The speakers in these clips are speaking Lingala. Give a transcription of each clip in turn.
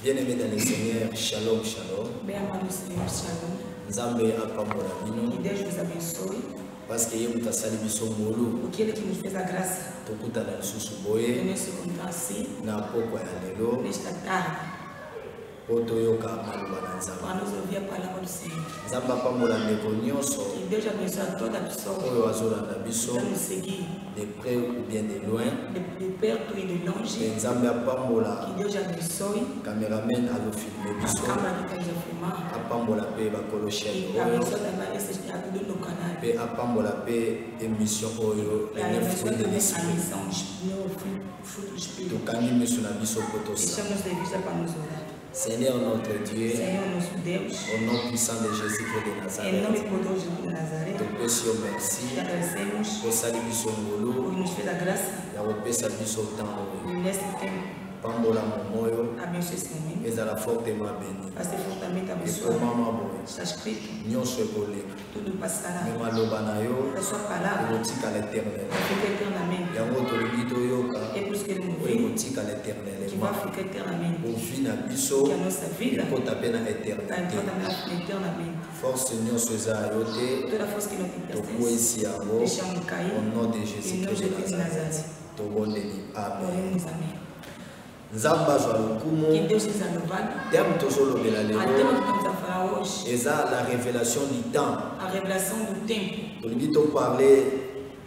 Bien-aimés dans le Seigneur, shalom, shalom. Nzambe apambola bino. Que Deus vos abençoe. Parce que Yéhou tasali biso ngolu. Porque Ele que nos fez a graça Tokutana lisusu de boye. nos se encontrar assim, Na pokwa ya lelo. nesta tarde, Po toyoka maloba na Nzambe. para nos ouvir a palavra do Senhor. Nzambe apambola ndeko nyonso. Que Deus abençoe a toda pessoa Oyo azolanda que biso. está nos seguir, De près ou bien de loin. de perto e de longe. Et Nzambe apambola. Que Deus abençoe Cameraman azofilme a biso. câmera que está nos filmando. Apambola pe bakolo chaîne E oyo. abençoe também esses que estão no canal. Pe apambola pe émission oyo. E Les 9 abençoe fruits de também a l'esprit. missão do fruto do Espírito. Tokani miso na biso po tosa. Deixamos de vista para nos orar. Seigneur notre Dieu, Senhor, nosso Deus, au nom puissant de Jésus-Christ de em nome Nazareth, poderoso de Nazaré, topesi yo merci. te agradecemos Osali biso por ngolu nos fez a graça ya kopesa biso ntango oyo. nesse tempo. Pambola momoyo Abençoe esse momento. ezala fortement béni. Vai ser fortemente abençoado. Ekomama boye Está escrito, nyonso ekoleka. tudo passará. Me maloba na yo A sua palavra ekotikala éternel. fica eternamente. Yango tolingi toyoka É por isso que ele oyo morreu, ekotikala que vai éternellement. ficar eternamente. Ovi na biso Que a nossa vida ekota mpe na vai éternité. eternamente. Force nyonso eza ya yo te, Toda força que não te pertence, tokwesi yango deixamos cair. au nom de Em nome Jésus-Christ de de Cristo de Nazareth. Nazaré. Tobondeli. Amen. Oremos, amém. Nzambe azwa Que lokumu. Deus seja louvado. Terme tozolobela A tema lelo que estamos a falar hoje, eza la révélation du temps. a revelação do tempo. Tolingi toparle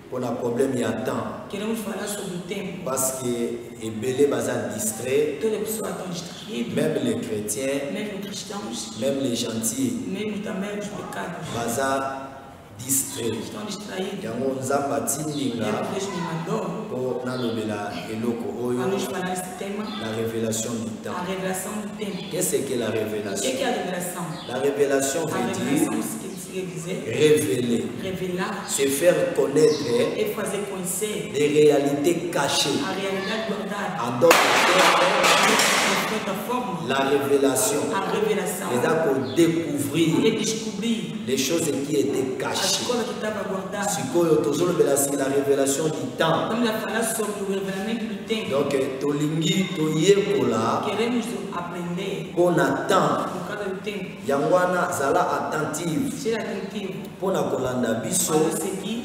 mpona problème ya temps Queremos falar sobre o tempo. parce que ebele baza distrait, Todas as pessoas estão distraídas, même les chrétiens, mesmo cristãos, même les gentils mesmo também os pecados. baza distrait. Estão distraídos. Yango nzambe atindinga Mesmo Deus me mandou mpo nalobela eloko para oyo nos falar esse tema, la révélation du a temps. revelação do tempo. Qu'est-ce que la O que révélation? é a revelação? La révélation A veut revelação dire quer dizer révéler, revelar, se faire connaître é fazer conhecer des réalités cachées. a realidade guardada. En d'autres termes, De outra forma, la révélation a revelação est pour é découvrir descobrir les choses qui étaient as cachées. coisas que estavam guardadas. Sikoyo tozolobela si la révélation du temps. Estamos a falar sobre o revelamento do tempo. Donc tolingi toyekola Queremos aprender mpona temps. por causa do tempo. Yango wana zala attentive Seja atentivo mpona kolanda biso para nos seguir,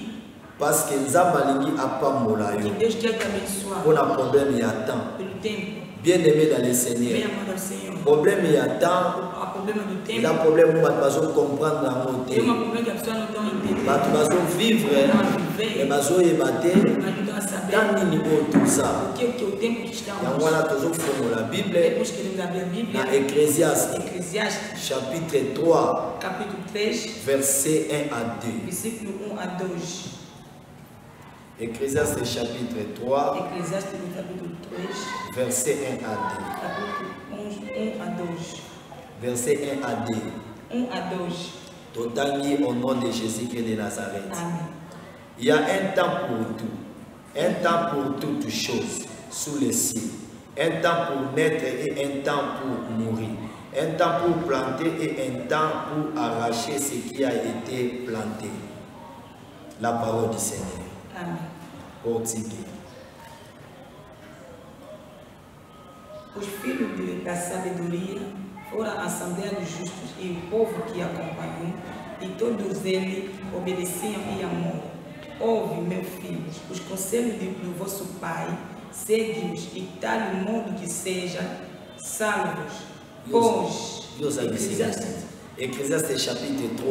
parce que nzambe alingi apambola que yo Deus quer te abençoar mpona problème ya temps. pelo tempo. Bien-aimé dans le Bem Seigneur, amado ao Senhor. problème ya temps O problema do eza tempo problème bato bazocomprendre yango é te. uma problema que as pessoas não estão entendendo. Bato bazovivre Não a me viver, bazoyeba te mas não estão a saber ntan nini oyo toza. o que é o tempo que Yango estamos. wana tozofongola bible Depois queremos abrir a Bíblia, na Ecclésiaste Eclesiastes, chapitre 3 capítulo 3, verset 1 à 2. versículo 1 a 2. Ecclésiaste chapitre 3 Eclesiastes, no capítulo 3, verset 1 à capítulo 1 a 2. 2. Verset 1 à 2. 1 a 2. Totangi au nom de Jésus-Christ de Nazareth. Amém. Il y a un temps pour tout, un temps pour toutes choses sous les cieux, un temps pour naître et un temps pour mourir, un temps pour planter et un temps pour arracher ce qui a été planté. La parole du Seigneur. Amém. Portugais. Os filhos da sabedoria foram a Assembleia dos Justos e o povo que acompanhou, e todos eles obedeciam e amor. Ouve, meu filho, os conselhos do vosso pai, segue-os e tal modo que sejam salvos. Pois, Dios a Eclesiastes, Ecclésiaste chapitre 3,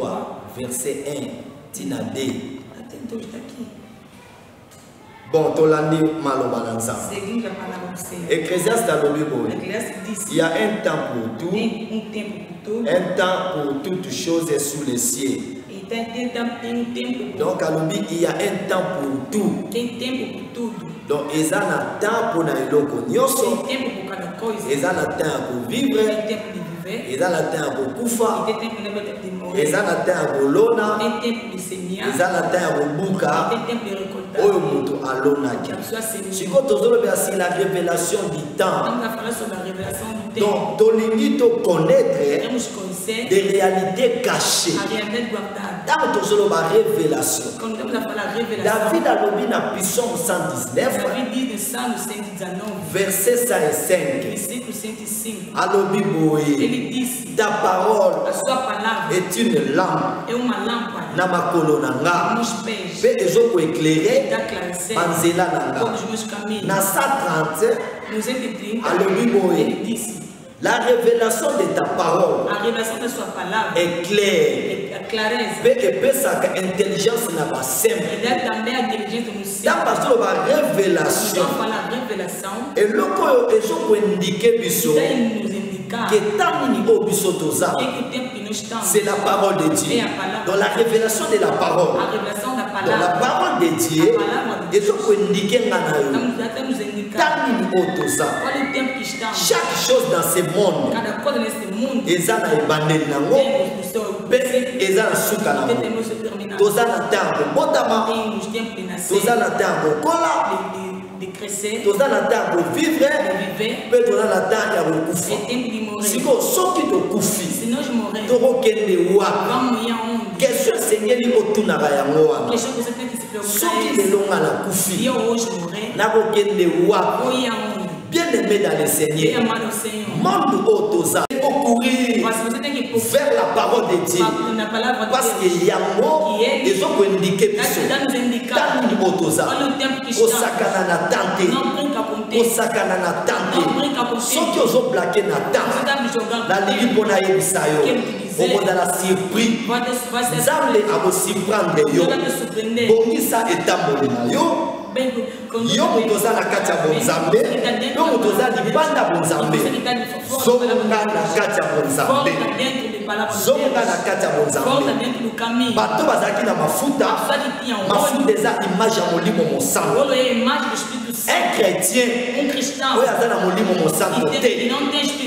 verset 1, tina D. atento está aqui. Bon, tolandi maloba na nzambe. Seguindo a palavra do Senhor. Ecclésiaste alobi boye. Eclesiastes disse, Il y a un temps pour tout, tem tempo por tudo, un temps pour toutes choses sous les cieux. e tem tempo por Donc alobi il y a un temps pour tout. tem tempo por tudo. Donc eza na temps mpona eloko nyonso, Tem tempo por cada coisa. eza na temps ya kovivre, Tem tempo de viver. eza na temps ya E kokufa, tem tempo de morrer. eza na temps ya kolona, Tem tempo de semear. eza na temps ya kobuka, Tem tempo de recolher. oyo moto alonaki. Sikoyo tozoloba sur la révélation du temps. Donc tolingi to connaître des réalités cachées. Dans tozoloba révélation. David a lobi na Psaume 119 verset 105. Alobi boye. Ta parole est une lampe na makolo nanga pe ezoko éclairer banzela nanga na 130 alobi boye la révélation de ta parole est claire pe epesaka intelligence na basembe dans basolo ba révélation eloko oyo ezoko indiquer biso c'est la parole de Dieu. Dans la révélation de la parole. Dans la parole de Dieu, chaque chose dans ce monde, tous en attendant de vivre, peut tous en attendant de koufi. Si vous sortez de koufi, tu vas wa. Question Seigneur autour na bayangoa. Sortez de long à la koufi. Na bokende wa. Bien aimé dans le Seigneur. Monde autoza. Il faut courir vers la parole de Dieu. Parce qu'il y a un mot, ils ont indiqué tant autoza. Osakana na tante. Osakana na tante. Ceux qui ont plaqué na tante. La ligue pour la yebisayo. Au dans la surprise. Zale a aussi prendre yo. Bonisa est à yo. Yo motoza na kati ya bonzambe yo motoza libanda bonzambe zonga na kati ya bonzambe zonga na kati ya bonzambe bato bazalaki na mafuta eza image ya molimo mosantu un chrétien oyo aza na molimo mosantu te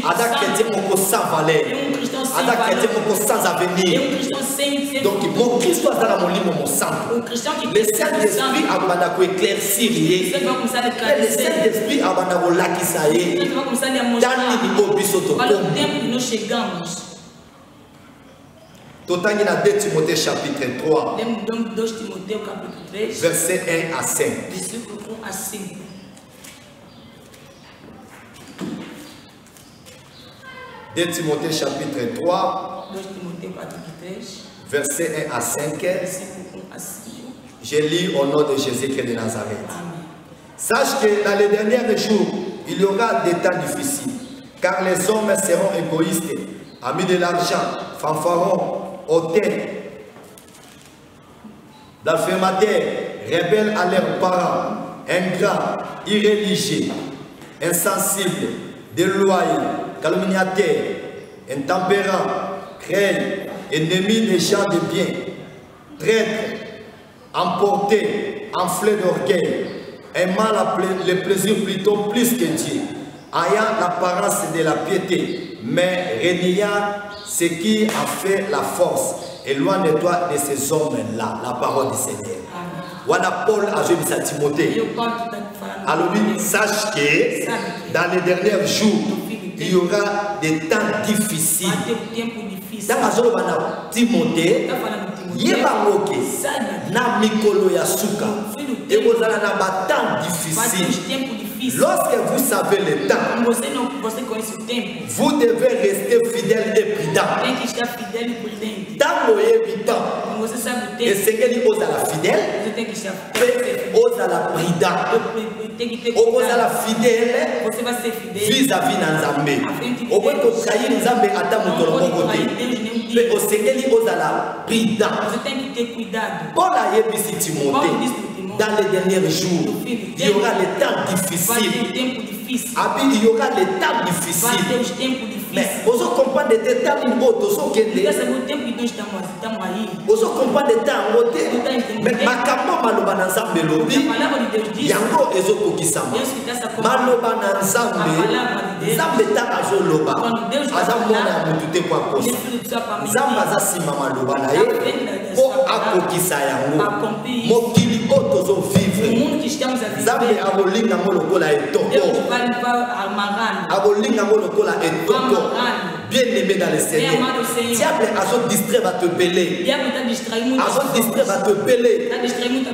aza chrétien moko sans valeur aza chrétien moko sans avenir donc mon Christ aza na molimo mosantu le Saint-Esprit abanda koéclaircir ye et le Saint-Esprit abanda kolakisa ye tani ni biso tokomi totangi na 2 Timothée chapitre 3 verset 1 à 5. 2 Timothée chapitre 3 verset 1 à 5. Je lis au nom de Jésus-Christ de Nazareth. Sache que dans les derniers jours, il y aura des temps difficiles, car les hommes seront égoïstes, amis de l'argent, fanfarons, hautains, blasphémateurs, rebelles à leurs parents, ingrats, irréligieux, insensibles, déloyaux, calomniateurs, intempérants, cruels, ennemis des gens de bien, traîtres, emportés, enflés d'orgueil, aimant le plaisir plutôt plus que Dieu, ayant l'apparence de la piété, mais reniant ce qui a fait la force. Éloigne-toi de ces hommes-là, la parole du Seigneur. Voilà Paul a dit à Timothée. Alors lui, sache que dans les derniers jours, il y aura des temps difficiles. Dans la zone de Timothée, yebangoke na mikolo ya suka et vous allez na temps difficile. Lorsque vous savez le temps, vous devez rester fidèle et prudent. Tant que et c'est que vous allez fidèle, vous allez prudent, vous allez fidèle vis-à-vis d'Anzambé. Au moins que trahir Nzambé à ta côté. Mais au Seigneur, vous allez prudent. Paul a dit Timothée. Dans les derniers jours, il y aura les temps difficiles. Il y aura les temps difficiles. Mais vous comprenez des temps où vous comprenez des temps où mais makambo maloba na nzambe lobi yango ezokokisama maloba na nzambe ta azoloba aza mwana ya mutu te kwa kosa nzambe aza nsima maloba na ye po akokisa yango mokili otozo vivre Nzambe abolinga ngo lokola etoko abolinga ngo lokola etoko bien-aimé dans le Seigneur. Diable a son distrait va te belé. A son distrait va te belé.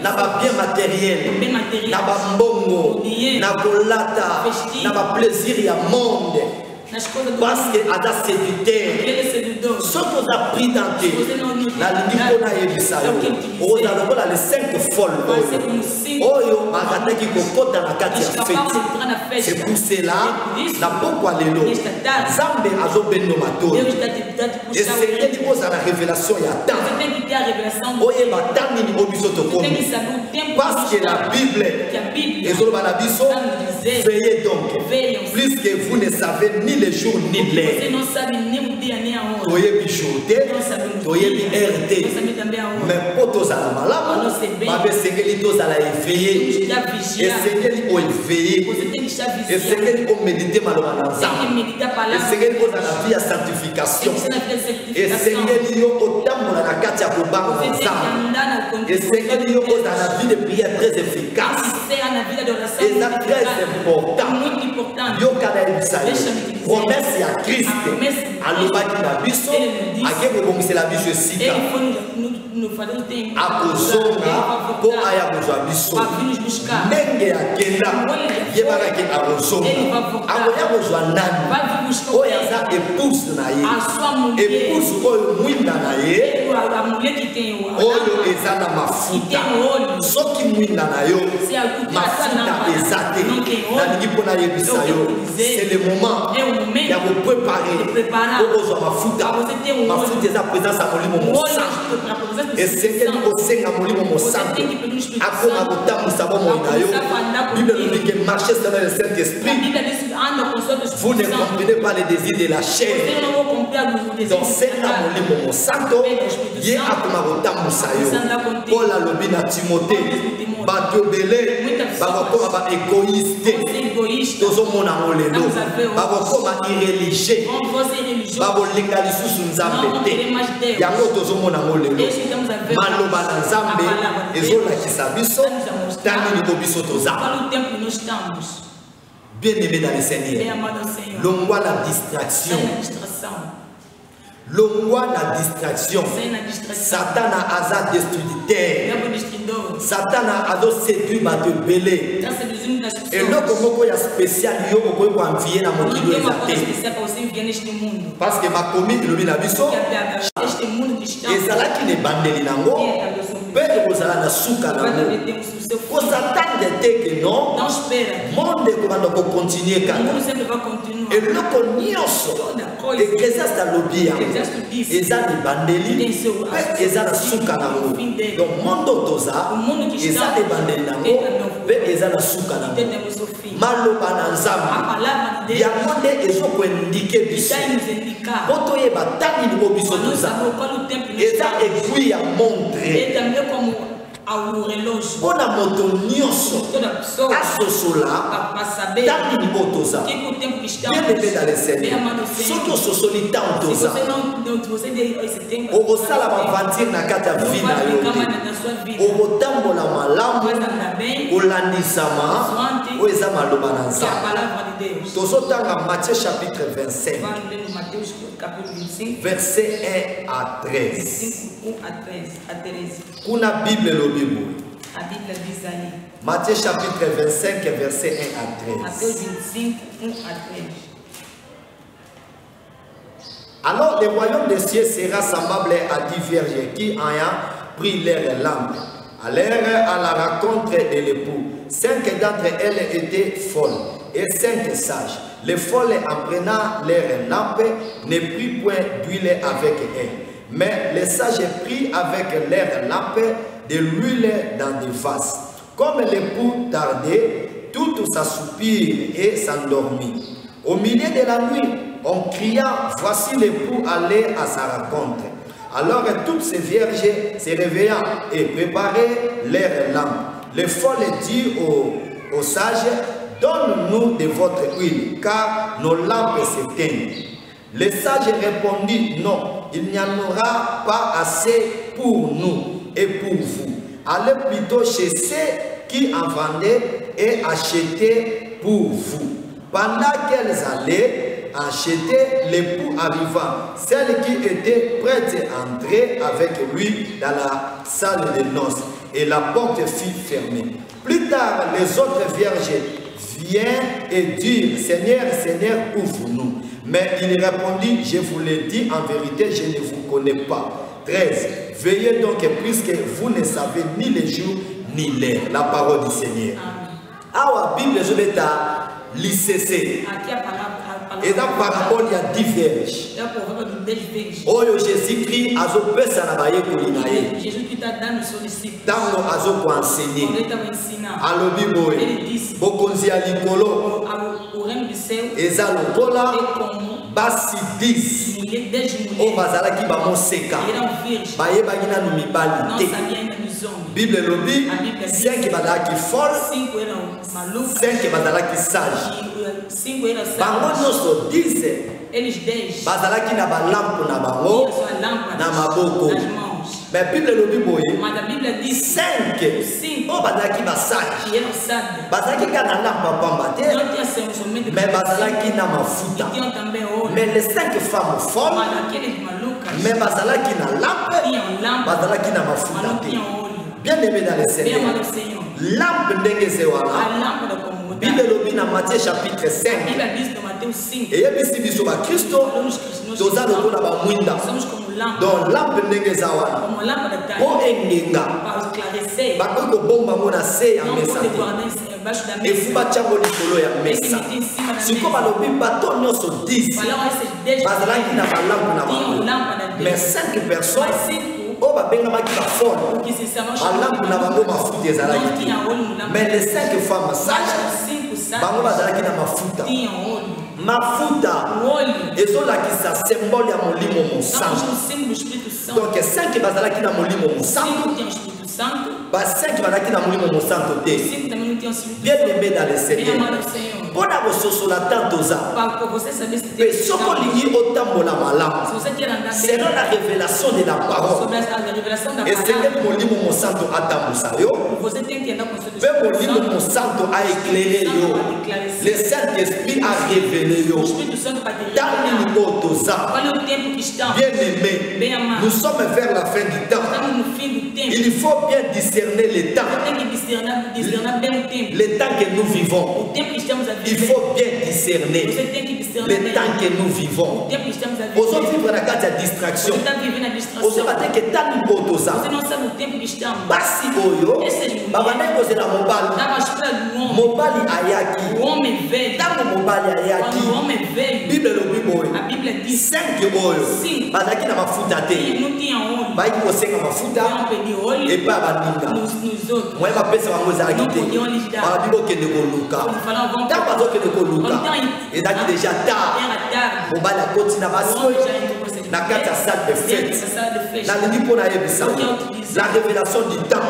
N'a pas bien matériel. N'a pas mbongo. N'a pas lata. N'a pas plaisir il y a monde. Parce que Ada séducteur. Ce qu'on a pris dans tes la ligne a ébisayo. On a les 5 folles. Oyo magate qui cocotte dans la carte fête. C'est pour cela n'a pas quoi les lots. Zambe azo beno mato. Et c'est qui pose à la révélation il y a tant. Oye matani ni obisoto komi. Parce que la Bible et sur la biso veillez donc. Plus que vous ne savez ni les jours ni l'heure. Toye bichoté, toye bi RT. Mais potos à la malade, babe sengeli tos à la éveillé. Et sengeli o éveillé. Et sengeli o méditer malheureusement. Et sengeli o à la vie à sanctification. Et sengeli o tambo na kati ya kobanga nzambe. Et sengeli o à la vie de prière très efficace. Et ça très important. Yo kana ibisayo. Promesse à Christ. Alobaki na biso, akeko bomisa la biso sika. Akozonga po aya kozwa biso. Ndenge akenda yebaka ke akozonga. Akoya kozwa nani? Oyo aza épouse na ye. Épouse oyo mwinda na ye. Oyo eza na mafuta. Soki mwinda na yo, mafuta eza te. Nalingi mpona yebisa yo. C'est le moment ya kopreparer pour kozwa mafuta. Mafuta eza présence ya molimo mosantu. Esengeli kosenga molimo mosantu. Akoma kotambusa bomoi na yo. Bible nous dit que marcher selon le Saint-Esprit. Vous ne comprenez pas les désirs de la chair. Donc senga molimo mosantu. Ye akoma kotambusa yo. Paul alobi na Timothée. Bato belé bakokoma ba égoïste. Tozomona molelo. Bakokoma irréligieux. Babolinga lisusu nzambe te. Yango tozomona molelo. Maloba na nzambe ezolakisa biso tangi ni biso toza. Bien-aimé dans le Seigneur. Longwa la distraction. Longwa la distraction. Satan a hasard destructeur. Satan a ado séduit ba te belé. Et loko moko ya spécial yo okoyi ko envier na mokilo ezate. Parce que ma commis lobi na biso. Ezalaki ne bandeli nango. Pe kozala na suka nango. Ko Satan de que non. Monde ko va continuer quand. Et loko nyonso. Ecclésiaste alobia. Eza ni bandeli. Pe eza na suka nango. Donc monde toza eza de bandeli nango. Pe eza na suka nango. Maloba na nzambe ya monde ezoko indiquer biso boto yeba tangi ni biso toza eza aiguille ya montre mpona moto nyonso asosola tangi ni botoza bien-aimé dans le Seigneur soki ososoli ntango toza okosala baventure na kati ya vi na yo te okotambola malamu olandisama oyo eza maloba na nzambe tozotanga Matthieu chapitre 25 verset 1 à 13 kuna Bible lobi boye Matthieu chapitre 25 verset 1 à 13. Alors le royaume des cieux sera semblable à 10 vierges qui ayant pris leur lampe allèrent à la rencontre de l'époux. 5 d'entre elles étaient folles et 5 sages. Les folles, en prenant leur lampe, ne prirent point d'huile avec elles. Mais les sages prirent avec leur lampe de l'huile dans des vases. Comme l'époux tardait, toutes s'assoupirent et s'endormit. Au milieu de la nuit, on cria, voici l'époux allait à sa rencontre. Alors toutes ces vierges se réveillant et préparaient leurs lampes. Les folles dirent aux sages, donne-nous de votre huile, car nos lampes s'éteignent. Les sages répondirent, non, il n'y en aura pas assez pour nous et pour vous. Allez plutôt chez ceux qui en vendaient et achetez pour vous. Pendant qu'elles allaient acheter, l'époux arriva. Celle qui était prête à entrer avec lui dans la salle de noces. Et la porte fut fermée. Plus tard, les autres vierges viennent et disent, Seigneur, Seigneur, ouvre-nous. Mais il répondit, je vous l'ai dit, en vérité, je ne vous connais pas. 13. Veillez donc, puisque vous ne savez ni le jour ni l'heure. La parole du Seigneur. Awa Bible, je vais l'ICC. Et dans la parabole, il y a 10 vierges. Oyo Jésus-Christ a pesa na baye kolinaye. Tango azo ko enseigner. Alobi boye. Bokonzi ya likolo. Eza lokola basi 10. O bazala ki ba moseka. Baye bagina no mibali te. Bible lobi 5 bazala ki folle. 5 bazala ki sage. Bango nyonso 10 bazalaki na balampe na bango na maboko. Mais Bible lobi boye 5 o bazalaki basage bazalaki kaka na lampe pamba te mais bazalaki na mafuta. Mais les 5 femmes folles mais bazalaki na lampe bazalaki na mafuta te. Bien aimé dans le Seigneur, lampe ndenge ze wana Bible lobi na Matthieu chapitre 5. Et yebisi biso ba Kristo toza lokola ba mwinda. Donc lampe ndenge za wana po engenga bakoki kobomba ngo na se ya mesa te efuba tiango likolo ya mesa. Sikoyo balobi bato nyonso 10 bazalaki na balampe na bango mais 5 personnes o babengamaki bafone balampe na bango mafuta ezalaki te. Mais les 5 femmes sages bango bazalaki na mafuta. Mafuta ezolakisa symbole ya molimo mosantu. Donc 5 bazalaki na molimo mosantu, ba 5 bazalaki na molimo mosantu te. Bien aimé dans le Seigneur, mpona kososola tanto za pe soko lingi otambola malamu selon la révélation de la parole esengeli molimo mosantu atambusa yo pe molimo mosantu aéclairé yo. Le Saint-Esprit a révélé yo tanini oyo toza. Bien aimé, nous sommes vers la fin du temps. Il faut bien discerner les temps. Les temps que nous vivons, il faut bien discerner les temps que nous vivons. Ozo vivre na kati ya distraction. Ozo bate ke tani botoza. Basi oyo babana kozela mobali ayaki. Tango mobali ayaki. Bible lobi boyo 5 oyo bazaki na mafuta te. Baiki kosenga mafuta epa baninga. Moye bapesa bango ezalaki te. Babi bokende koluka. Tango bazokende koluka ezalaki déjà tard. Mobali akoti na basi na kati ya salle de fête. Nalingi mpona yebisa la révélation du temps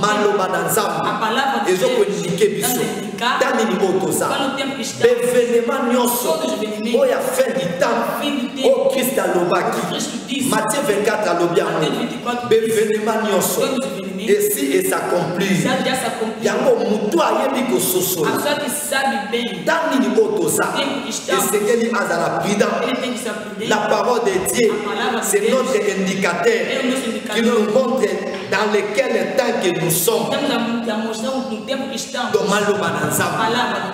maloba na nzambe ezokoindike biso tanini oyo toza bevenema nyonso oyo ya fin du temps oyo Christ alobaki Matthieu 24 alobi yango bevenema nyonso esi esakomplir yango mutu ayebi kososola tanini oyo toza esengeli azala prudent. La parole de Dieu c'est notre indicateur qui nous montre dans lequel temps que nous sommes. Donc maloba na nzambe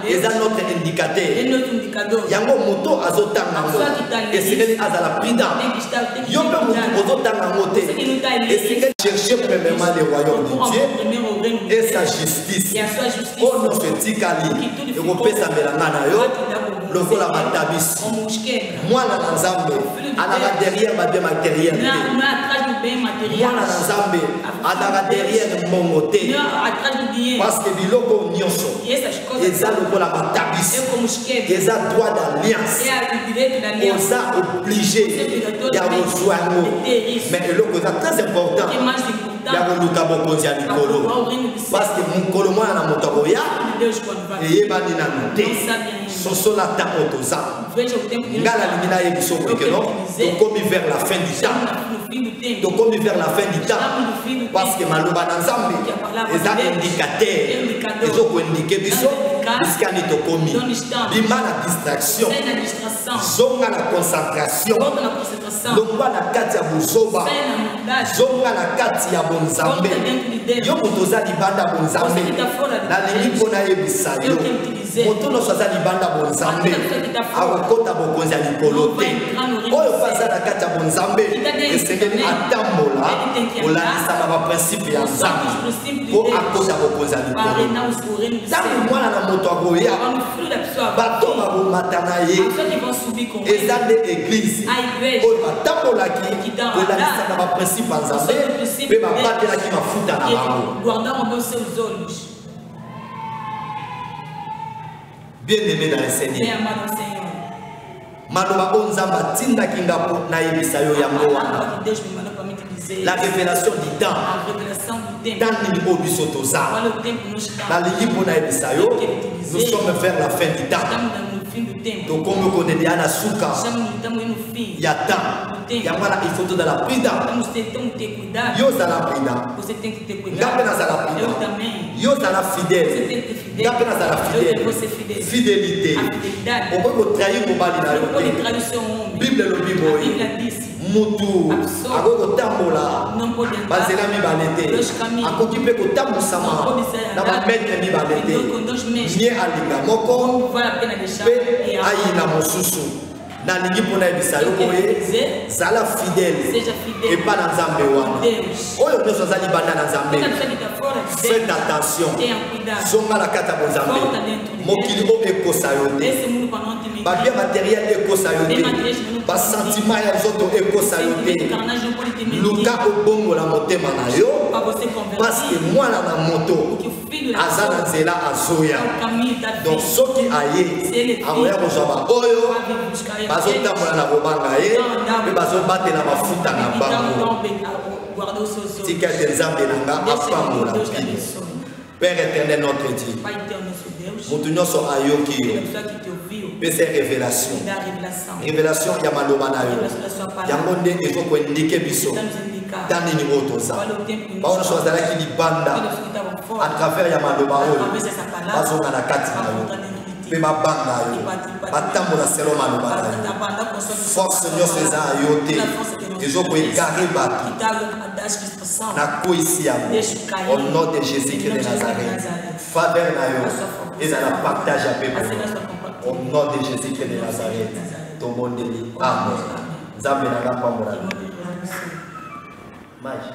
eza notre indicateur. Yango moto azotanga ngo esengeli azala prudent. Yo pe moto ozotanga ngo te esengeli chercher premièrement le royaume de Dieu et sa justice. Oh non fetikali ekopesa mbelanga na yo lokola matabisi mwana na nzambe alaka derrière babe matériel te. Mwana na nzambe alaka derrière mbongo te parce que biloko nyonso eza lokola matabisi eza droit d'alliance oza obligé ya kozwa yango. Mais eloko eza très important ya koluka bokonzi ya likolo parce que mokolo mwana na moto akoya eyebani nano te. Soso la ta otoza. Ngala limina ye biso que non. Donc comme vers la fin du temps. Donc comme vers la fin du temps. Parce que maloba na Nzambe eza indicateur. Ezo ko indiquer biso biskani to komi. Bima na distraction. Zonga na concentration. Longwa na kati ya buzoba. Zonga na kati ya bonzambe. Yo motoza libanda bonzambe. Na lingi pona yebisa yo. Moto no soza libanda bonzambe. Akokota bokonzi ya likolo te. Oyo baza na kati ya bonzambe. Esengeli atambola. Olandisa ba principe ya Nzambe. Po akota bokonzi ya likolo. Tangu mwana na moto akoya. Bato babomata na ye. Eza nde église. Oyo batambolaki. Olandisa ba principe ya Nzambe. Pe babatelaki mafuta na bango. Bien-aimé dans le Seigneur. Maloba onzamba tinda kingapo na yebisa yo yango wana. La révélation du temps. Dans le obiso toza. La ligne na yebisa yo. Nous sommes vers la fin du temps. Donc comme vous connaissez Diana Souka. Il y a temps. Il y a il faut dans la prida. Yo za la prida. Ngapena za la prida. Yo za la fidèle. Ngapena za la fidèle. Fidélité. On peut trahir mon mari na yo. Bible le Bible. Mutu. Ako tambola. Bazela mi balete. Ako kipe ko tambusama. Na ba mettre mi balete. Mie alinga moko. Pe aina mosusu. Na lingi pona ebisa yo boye zala fidèle et pas dans Nzambe wana oyo nyoso zali banda na Nzambe. Faites attention zonga la kata bo Nzambe mokili o ekosa yo te ba bien matériel ekosa yo te ba sentiment ya zoto ekosa yo te luka obongo la motema na yo parce que mwana na moto azana nzela azoya donc soki aye amoya kozwa oyo bazotambola na kobanga ye mpe bazobatela mafuta na bango tika ete Nzambe na nga apambola bino. Père éternel notre Dieu, moto nyonso ayoki yo pesa révélation ya maloba na yo yango nde ezokoindike biso ta nini oyo toza bao nyonso bazalaki libanda à travers ya maloba oyo bazonga na kati na yo mpe babanga yo batambola selo maloba na yo force nyonso eza ya yo te ezokoekare bato na koisi yango au nom de Jésus-Christ de Nazareth. Faveur na yo ezala partage ya pepe au nom de Jésus-Christ de Nazareth. Tomondeli. Amen. Nzambe na nga pambola. Maji.